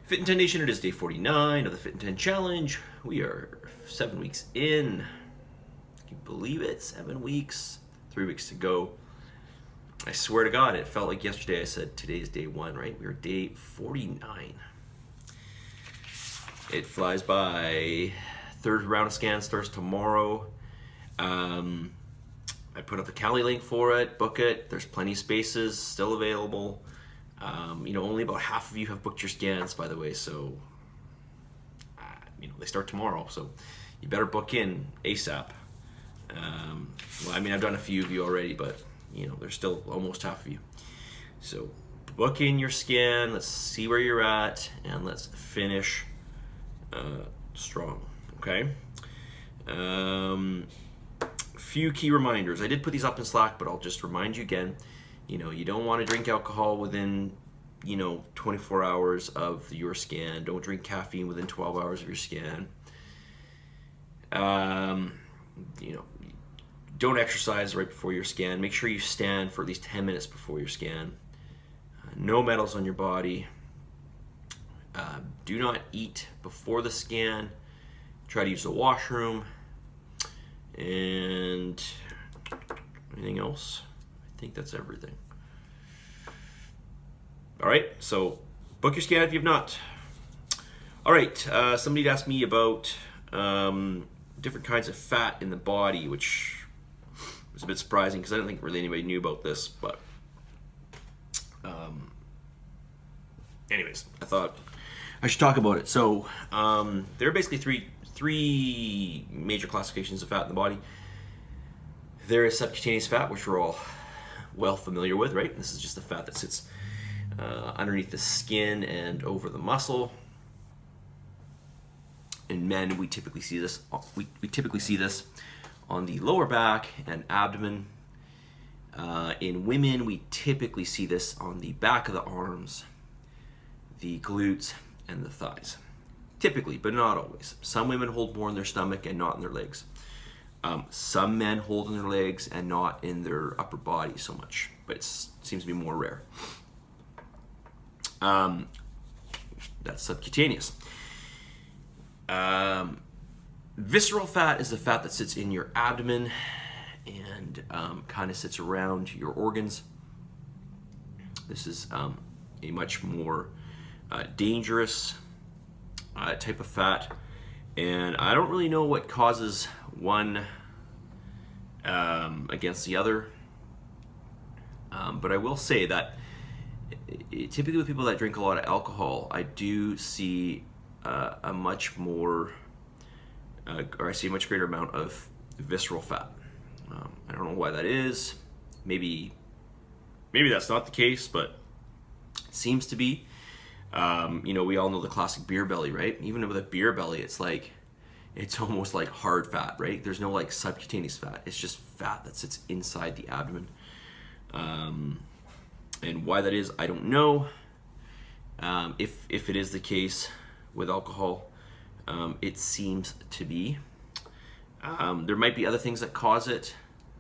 Fit in 10 Nation, it is day 49 of the Fit in 10 Challenge. We are 7 weeks in. Can you believe it? 7 weeks, 3 weeks to go. I swear to God, it felt like yesterday I said today's day 1, right? We are day 49. It flies by. Third round of scans starts tomorrow. I put up the Cali link for it, book it. There's plenty of spaces still available. Only about half of you have booked your scans, by the way, so, they start tomorrow, so you better book in ASAP. I've done a few of you already, but, there's still almost half of you. So book in your scan, let's see where you're at, and let's finish strong, okay? Few key reminders. I did put these up in Slack, but I'll just remind you again. You don't want to drink alcohol within, 24 hours of your scan. Don't drink caffeine within 12 hours of your scan. Don't exercise right before your scan. Make sure you stand for at least 10 minutes before your scan. No metals on your body. Do not eat before the scan. Try to use the washroom. And anything else? I think that's everything. All right, so book your scan if you've not. All right, somebody asked me about different kinds of fat in the body, which was a bit surprising because I don't think really anybody knew about this. But anyways, I thought I should talk about it. So there are basically three major classifications of fat in the body. There is subcutaneous fat, which we're all well familiar with, right? This is just the fat that sits underneath the skin and over the muscle. In men, we typically see this. We typically see this on the lower back and abdomen. In women, we typically see this on the back of the arms, the glutes, and the thighs. Typically, but not always. Some women hold more in their stomach and not in their legs. Some men hold in their legs and not in their upper body so much, but it seems to be more rare. That's subcutaneous. Visceral fat is the fat that sits in your abdomen and kind of sits around your organs. This is a much more dangerous type of fat, and I don't really know what causes one against the other, but I will say that typically with people that drink a lot of alcohol, I do see a much more, or I see a much greater amount of visceral fat. I don't know why that is. Maybe that's not the case, but it seems to be. We all know the classic beer belly, right? Even with a beer belly, it's almost like hard fat, right? There's no like subcutaneous fat. It's just fat that sits inside the abdomen. And why that is, I don't know. If it is the case with alcohol, it seems to be. There might be other things that cause it.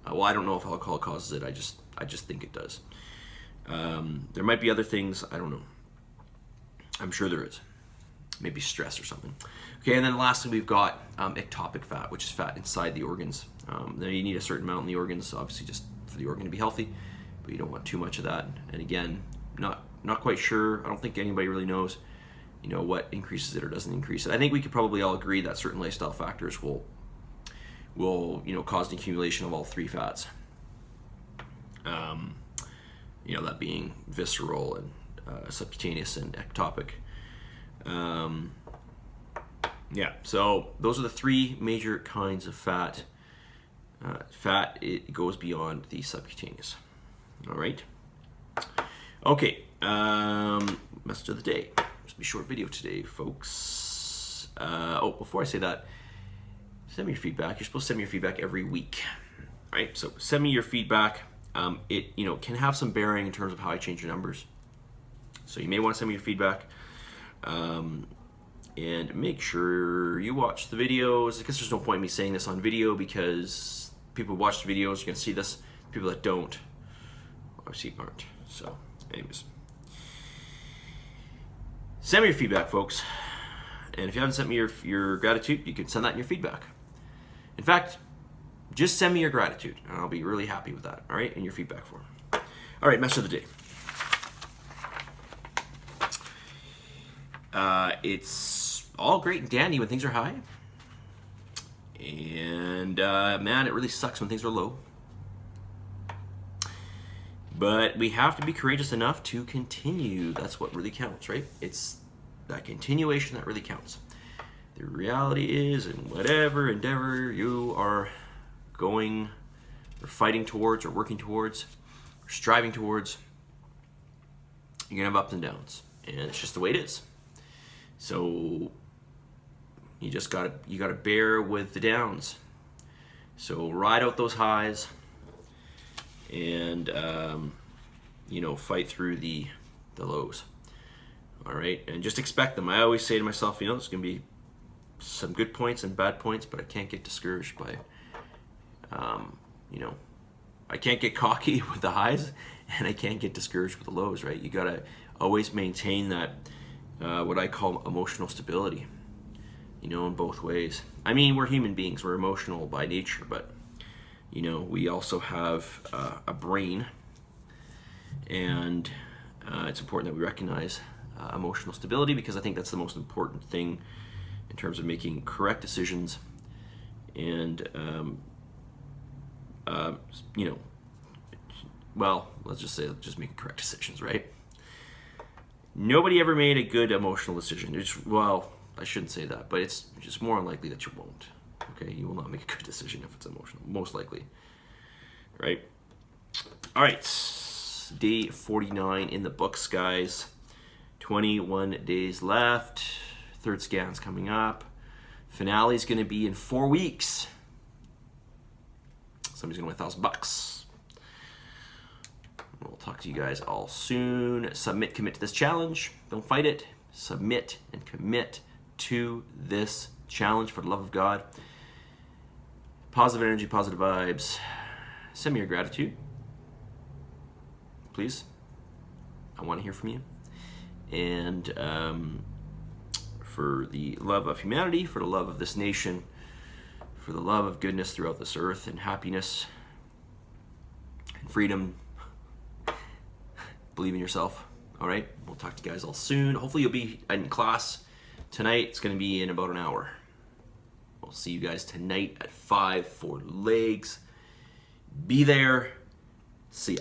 I don't know if alcohol causes it. I just think it does. There might be other things. I don't know. I'm sure there is. Maybe stress or something. Okay, and then lastly we've got ectopic fat, which is fat inside the organs. Now you need a certain amount in the organs, obviously, just for the organ to be healthy, but you don't want too much of that. And again, not quite sure. I don't think anybody really knows, what increases it or doesn't increase it. I think we could probably all agree that certain lifestyle factors will cause the accumulation of all three fats. That being visceral and subcutaneous and ectopic. So those are the three major kinds of fat. It goes beyond the subcutaneous. All right. Okay. Message of the day. Just be a short video today, folks. Before I say that, send me your feedback. You're supposed to send me your feedback every week, right? So send me your feedback. It can have some bearing in terms of how I change your numbers. So you may want to send me your feedback. And make sure you watch the videos. I guess there's no point in me saying this on video because people who watch the videos are going to see this. People that don't obviously aren't. So anyways. Send me your feedback, folks. And if you haven't sent me your gratitude, you can send that in your feedback. In fact, just send me your gratitude, and I'll be really happy with that, all right, in your feedback form. All right, message of the day. It's all great and dandy when things are high. And, man, it really sucks when things are low. But we have to be courageous enough to continue. That's what really counts, right? It's that continuation that really counts. The reality is, in whatever endeavor you are going or fighting towards or working towards or striving towards, you're going to have ups and downs. And it's just the way it is. So you just gotta bear with the downs. So ride out those highs and fight through the lows. All right, and just expect them. I always say to myself, there's gonna be some good points and bad points, but I can't get discouraged by I can't get cocky with the highs, and I can't get discouraged with the lows, right? You gotta always maintain that what I call emotional stability, in both ways. I mean, we're human beings, we're emotional by nature, but we also have a brain, and it's important that we recognize emotional stability, because I think that's the most important thing in terms of making correct decisions and let's just say just making correct decisions, right? Nobody ever made a good emotional decision. I shouldn't say that, but it's just more unlikely that you won't. Okay, you will not make a good decision if it's emotional, most likely, right? All right, day 49 in the books, guys. 21 days left. Third scan's coming up. Finale's going to be in 4 weeks. Somebody's going to win $1,000. We'll talk to you guys all soon. Submit, commit to this challenge. Don't fight it. Submit and commit to this challenge for the love of God. Positive energy, positive vibes. Send me your gratitude, please. I want to hear from you. And for the love of humanity, for the love of this nation, for the love of goodness throughout this earth, and happiness and freedom. Believe in yourself. All right, we'll talk to you guys all soon. Hopefully you'll be in class tonight. It's going to be in about an hour. We'll see you guys tonight at 5 for legs. Be there. See ya.